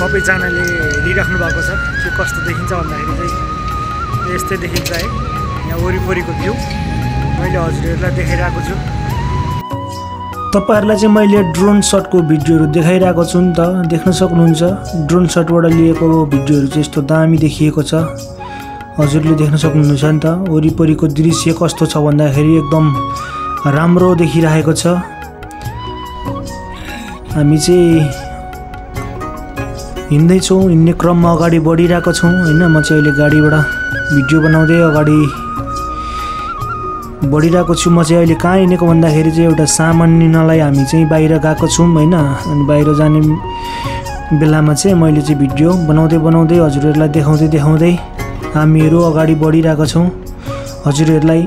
सबैजनाले हेरिराख्नु भएको छ के कस्तो देखिन्छ भन्दाखेरि चाहिँ यस्तै देखिन्छ है। यहाँ वरिपरिको भ्यू मैले हजुरहरूलाई देखाइरहेको छु। तपाईहरुलाई चाहिँ मैले ड्रोन शटको भिडियोहरु देखाइरहेको छु नि त, देख्न सक्नुहुन्छ। ड्रोन शटबाट लिएको भिडियोहरु चाहिँ यस्तो दामी देखिएको छ, हजुरले देख्न सक्नुहुन्छ नि त। वरिपरिको दृश्य कस्तो छ भन्दाखेरि एकदम राम्रो देखिरहेको छ। हामी चाहिँ हिँड्दैछौँ, हिँड्ने क्रममा अगाडि बढिरहेको छौँ हैन। म चाहिँ अहिले गाडीबाट भिडियो बनाउँदै अगाडि बढिरहेको छु। म चाहिँ अहिले कहाँ हिँडेको भन्दाखेरि चाहिँ एउटा सामान लिनलाई हामी चाहिँ बाहिर गएको छौँ हैन। अनि बाहिर जाने बेलामा चाहिँ मैले चाहिँ भिडियो बनाउँदै हजुरहरूलाई देखाउँदै हामीहरू अगाडि बढिरहेको छौँ। हजुरहरूलाई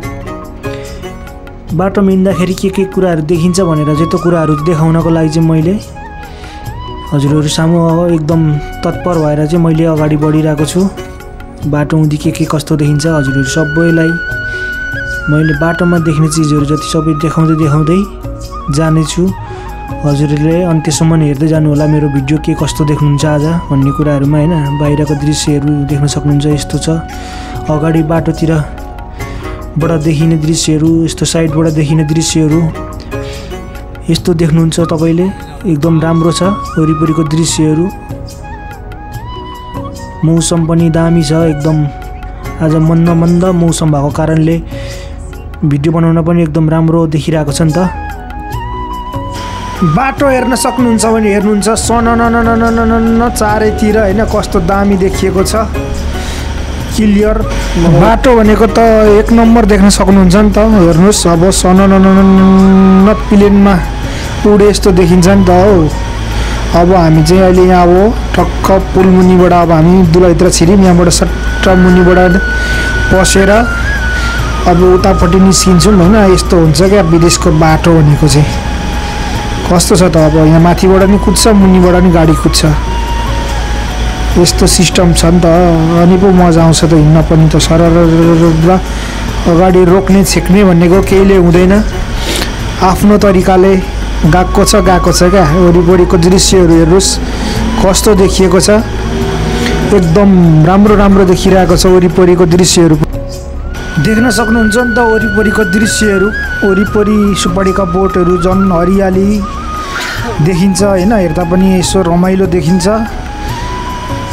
बाटोमा हिँड्दाखेरि के कुराहरू देखिन्छ भनेर चाहिँ त्यो कुराहरू देखाउनको लागि चाहिँ मैले हजुरहरू सामु एकदम तत्पर भएर चाहिँ मैले अगाडि बढिरहेको छु। बाटो हुँदी के कस्तो देखिन्छ हजुरहरू सबैलाई मैले बाटोमा देख्ने चिजहरू जति सबै देखाउँदै जानेछु। हजुरहरूले अन्त्यसम्म हेर्दै जानु होला मेरो भिडियो के कस्तो देख्नुहुन्छ आज भन्ने कुराहरुमा हैन। बाहिरको दृश्यहरू देख्न सक्नुहुन्छ, यस्तो छ। अगाडि बाटोतिर बाट देखिने दृश्यहरू, यस्तो साइडबाट देखिने दृश्यहरू यस्तो देख्नुहुन्छ तपाईले। एकदम राम्रो छ वरिपरिको दृश्यहरू। मौसम पनि दामी छ एकदम। आज मन्द मौसम भएको कारणले भिडियो बनाउन पनि एकदम राम्रो देखिरहेको छ नि त। बाटो हेर्न सक्नुहुन्छ भने हेर्नुहुन्छ सननननननन चारैतिर हैन कस्तो दामी देखिएको छ, क्लियर। बाटो भनेको त एक नम्बर देख्न सक्नुहुन्छ नि त। हेर्नुस् अब सननननन प्लेनमा उडे यस्तो देखिन्छ नि त हो। अब हामी चाहिँ अहिले यहाँ हो टक्क पुल मुनिबाट अब हामी दुलैतिर छिर्यौं। यहाँबाट सट्ट मुनिबाट पसेर अब उतापट्टि निस्किन्छौँ हैन। यस्तो हुन्छ क्या विदेशको बाटो भनेको चाहिँ। कस्तो छ त अब यहाँ माथिबाट नि कुद्छ, मुनिबाट नि गाडी कुद्छ, यस्तो सिस्टम छ नि त। अनि पो मजा आउँछ त हिँड्न पनि त। सरर अगाडि रोक्ने छेक्ने भन्नेको केहीले हुँदैन, आफ्नो तरिकाले गएको छ क्या। वरिपरिको दृश्यहरू हेर्नुस् कस्तो देखिएको छ, एकदम राम्रो देखिरहेको छ। वरिपरिको दृश्यहरू देख्न सक्नुहुन्छ नि त। वरिपरिको दृश्यहरू, वरिपरि सुपारीका बोटहरू झन् हरियाली देखिन्छ हैन। हेर्दा पनि यसो रमाइलो देखिन्छ,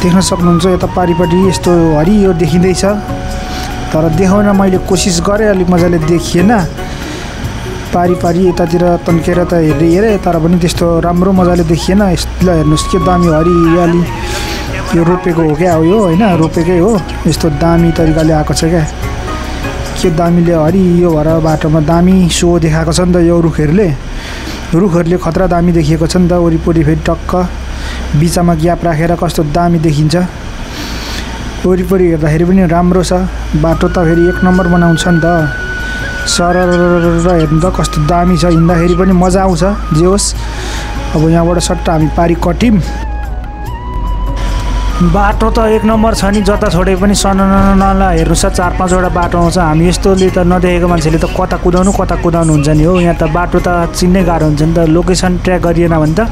देख्न सक्नुहुन्छ। यता पारिपट्टि यस्तो हरियो देखिँदैछ, तर देखाउन मैले कोसिस गरेँ, अलिक मजाले देखिएन। पारी यतातिर तन्केर त हेरेँ तर पनि त्यस्तो राम्रो मजाले देखिएन। यसलाई हेर्नुस् के दामी हरियाली, यो रोपेको हो क्या यो हैन, रोपेकै हो। यस्तो दामी तरिकाले आएको छ क्या, के दामीले हरियो भएर बाटोमा दामी सो देखाएको छ नि त। यो रुखहरूले खतरा दामी देखिएको छ नि त। वरिपरि फेरि टक्क बिचमा ग्याप राखेर कस्तो दामी देखिन्छ। वरिपरि हेर्दाखेरि पनि राम्रो छ। बाटो त फेरि एक नम्बर बनाउँछ नि त। सरर हेर्नु त कस्तो दामी छ, हिँड्दाखेरि पनि मजा आउँछ। जे होस् अब यहाँबाट सट्ट हामी पारी कट्यौं। बाटो त एक नम्बर छ नि, जता छोडे पनि सननननला हेर्नुस् 4-5 वटा बाटो आउँछ। हामी यस्तोले त नदेखेको मान्छेले त कता कुदाउनु हुन्छ नि हो। यहाँ त बाटो त चिन्नै गाह्रो हुन्छ नि त। लोकेसन ट्र्याक गरिएन भने त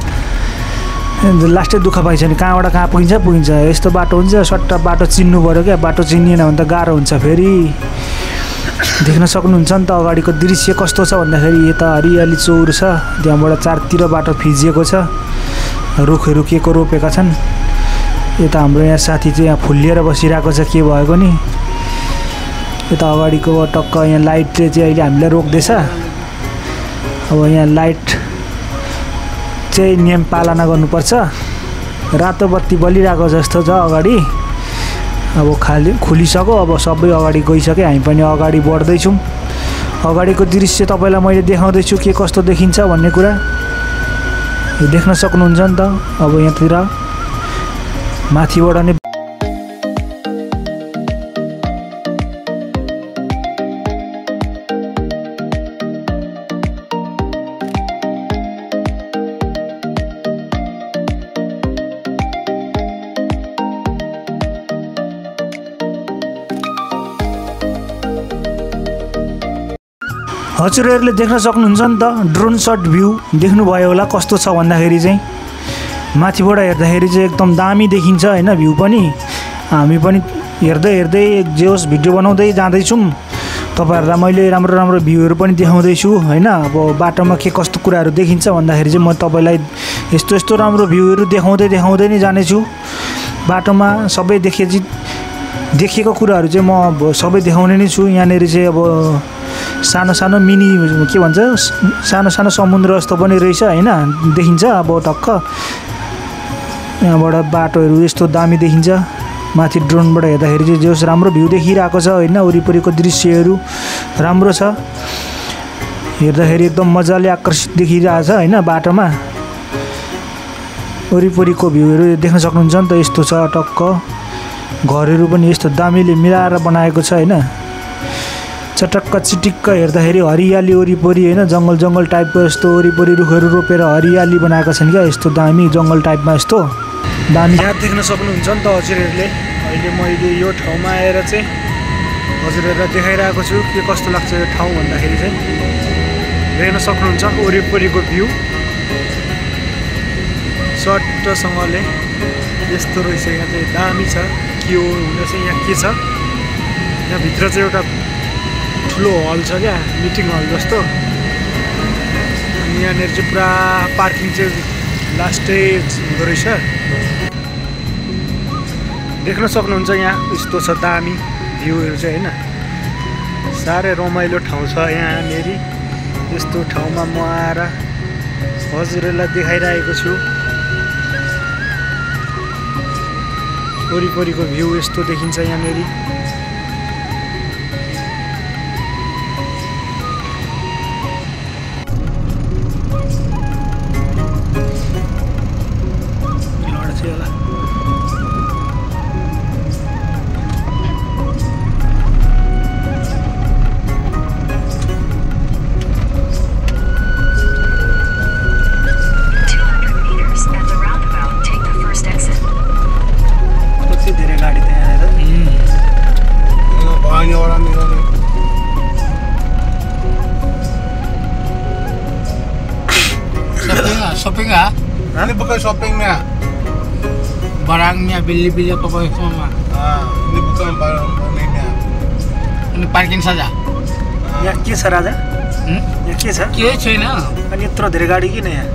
लास्टै दुःख पाइन्छ नि, कहाँबाट कहाँ पुगिन्छ। यस्तो बाटो हुन्छ सट्ट बाटो चिन्नु पर्यो क्या। बाटो चिनिएन भने त गाह्रो हुन्छ फेरि। देख्न सक्नुहुन्छ नि त अगाडिको दृश्य कस्तो छ भन्दाखेरि यता हरियाली चौर छ, त्यहाँबाट चारतिर बाटो फिजिएको छ, रुखहरू केको रोपेका छन्। यता हाम्रो यहाँ साथी चाहिँ यहाँ फुल्लिएर बसिरहेको छ, के भएको नि। यता अगाडिको टक्क यहाँ लाइटले चाहिँ अहिले हामीलाई रोक्दैछ। अब यहाँ लाइट चाहिँ नियम पालना गर्नुपर्छ। रातो बत्ती बलिरहेको जस्तो छ अगाडि। अब खुलिसक्यो, अब सबै अगाडि गइसक्यो। हामी पनि अगाडि बढ्दैछौँ। अगाडिको दृश्य तपाईँलाई मैले देखाउँदैछु के कस्तो देखिन्छ भन्ने कुरा देख्न सक्नुहुन्छ नि त। अब यहाँतिर माथिबाट नै हजुरहरूले देख्न सक्नुहुन्छ नि त। ड्रोन शट भ्यू देख्नुभयो होला कस्तो छ भन्दाखेरि चाहिँ माथिबाट हेर्दाखेरि चाहिँ एकदम दामी देखिन्छ हैन भ्यू पनि हामी पनि हेर्दै हेर्दै जे होस् भिडियो बनाउँदै जाँदैछौँ तपाईहरुलाई मैले राम्रो राम्रो भ्यूहरु पनि देखाउँदैछु हैन अब बाटोमा के कस्तो कुराहरु देखिन्छ भन्दाखेरि चाहिँ म तपाईलाई यस्तो यस्तो राम्रो भ्यूहरु देखाउँदै नै जानेछु बाटोमा सबै देखेको कुराहरु चाहिँ म सबै देखाउने नै छु यहाँनेरि चाहिँ अब सानो सानो मिनी के भन्छ सानो सानो समुद्र जस्तो पनि रहेछ हैन देखिन्छ अब टक्क यहाँबाट बाटोहरु यस्तो दामी देखिन्छ माथि ड्रोनबाट हेर्दाखेरि चाहिँ जोस राम्रो भ्यू देखिरहेको छ हैन वरिपरिको दृश्यहरु राम्रो छ हेर्दाखेरि एकदम मजाले आकर्षित देखिरहेछ हैन बाटोमा वरिपरिको भ्यूहरु देख्न सक्नुहुन्छ नि त यस्तो छ टक्क घरहरु पनि यस्तो दामीले मिलाएर बनाएको छ हैन चटक्क चिटिक्क हेर्दाखेरि हरियाली वरिपरि हैन जंगल टाइपको यस्तो वरिपरि रुखहरु रोपेर हरियाली बनाएको छन् क्या यस्तो दामी जंगल टाइपमा यस्तो दामी यहाँ देख्न सक्नुहुन्छ नि त हजुरहरुले अहिले मैले यो ठाउँमा आएर चाहिँ हजुरहरुलाई देखाइरहेको छु के कस्तो लाग्छ यो ठाउँ भन्दाखेरि चाहिँ देख्न सक्नुहुन्छ वरिपरिको भ्यू सट्टसँगले यस्तो रहेछ यहाँ चाहिँ दामी छ के हो हुन चाहिँ यहाँ के छ यहाँ भित्र चाहिँ एउटा ठुलो हल छ क्या मिटिङ हल जस्तो अनि यहाँनिर चाहिँ पुरा पार्किङ चाहिँ लास्टै हुँदो रहेछ देख्न सक्नुहुन्छ यहाँ यस्तो छ दामी भ्यूहरु चाहिँ हैन साह्रै रमाइलो ठाउँ छ यहाँनेरि यस्तो ठाउँमा म आएर हजुरहरुलाई देखाइरहेको छु वरिपरिको भ्यू यस्तो देखिन्छ यहाँनेरि Ini bukan shoppingnya, barangnya beli-beli apa semua. Ini bukan barangnya. Ini parking saja. यहाँ के छ राजा यहाँ के छ के छैन अनि यत्रो धेरै गाडी किन यहाँ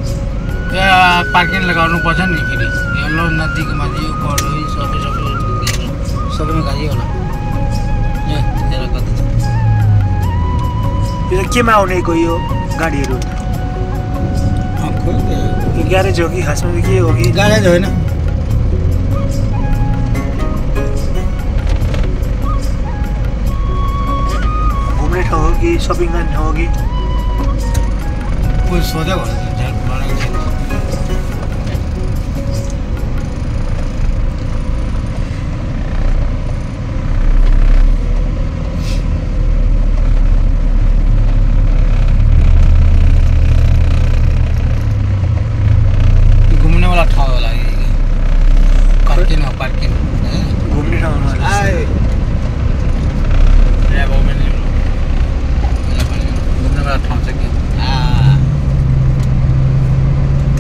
यहाँ पार्किङ लगाउनु पर्छ नि फेरि यल्लो नदीको यो पढो सबैमा गाडी होला यहाँ कति छ यो केमा आउनेको यो गाडीहरु ग्यारेज हो कि खासमा के हो कि ग्यारेज होइन घुम्ने ठाउँ हो कि शपिङ गर्ने ठाउँ हो कि कोही सोधेको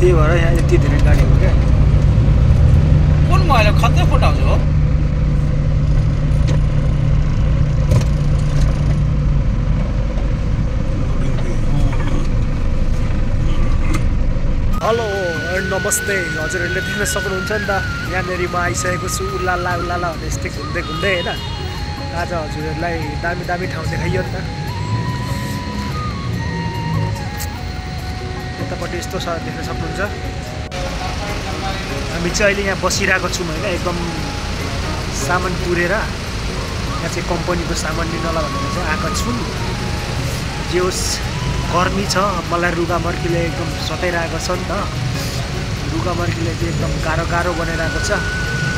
त्यही भएर यहाँ यति धेरै गाडी हो क्या कुन मैले खत्तै फुटाउँछु हो हेलो नमस्ते हजुरहरूले देख्न सक्नुहुन्छ नि त यहाँनिर म आइसकेको छु उल्लाला उल्लाला भन्ने यस्तै घुम्दै घुम्दै होइन आज हजुरहरूलाई दामी दामी ठाउँ देखाइयो नि त यतापट्टि यस्तो छ देख्न सक्नुहुन्छ हामी चाहिँ अहिले यहाँ बसिरहेको छौँ होइन एकदम सामान पुरेर यहाँ चाहिँ कम्पनीको सामान लिनला भनेर चाहिँ आएको छु जे होस् गर्मी छ मलाई रुगा मर्कीले एकदम सताइरहेको छ नि त रुगा मर्कीले चाहिँ एकदम गाह्रो बनाइरहेको छ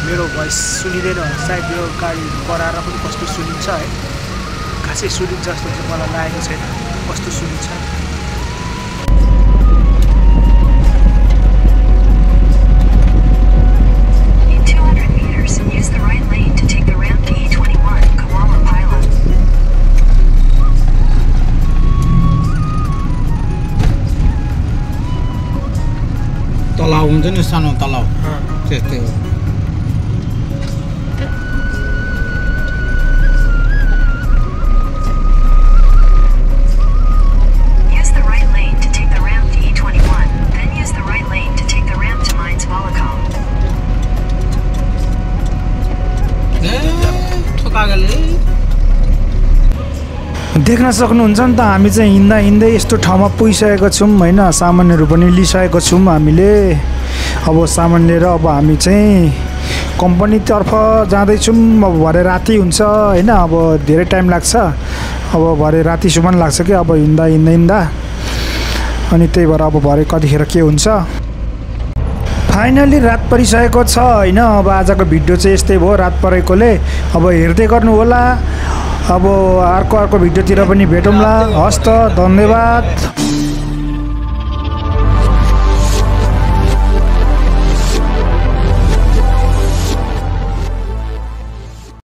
मेरो भोइस सुनिँदैन सायद यो गाडी कराएर पनि कस्तो सुनिन्छ है खासै सुनिन्छ जस्तो चाहिँ मलाई लागेको छैन कस्तो सुनिन्छ तल हुन्छ हुन्छ नि सानो तलाउ त्यस्तै हो देख्न सक्नुहुन्छ नि त हामी चाहिँ हिँड्दा हिँड्दै यस्तो ठाउँमा पुगिसकेको छौँ होइन सामानहरू पनि लिइसकेको छौँ हामीले अब सामान लिएर अब हामी चाहिँ कम्पनीतर्फ जाँदैछौँ अब भरे राति हुन्छ होइन अब धेरै टाइम लाग्छ अब भरे रातिसम्म लाग्छ कि अब हिँड्दा हिँड्दा हिँड्दा अनि त्यही भएर अब भरे कतिखेर के हुन्छ फाइनली रात परिसकेको छ होइन अब आजको भिडियो चाहिँ यस्तै भयो रात परेकोले अब हेर्दै गर्नु होला अब अर्को भिडियोतिर पनि भेटौँला हस् त धन्यवाद।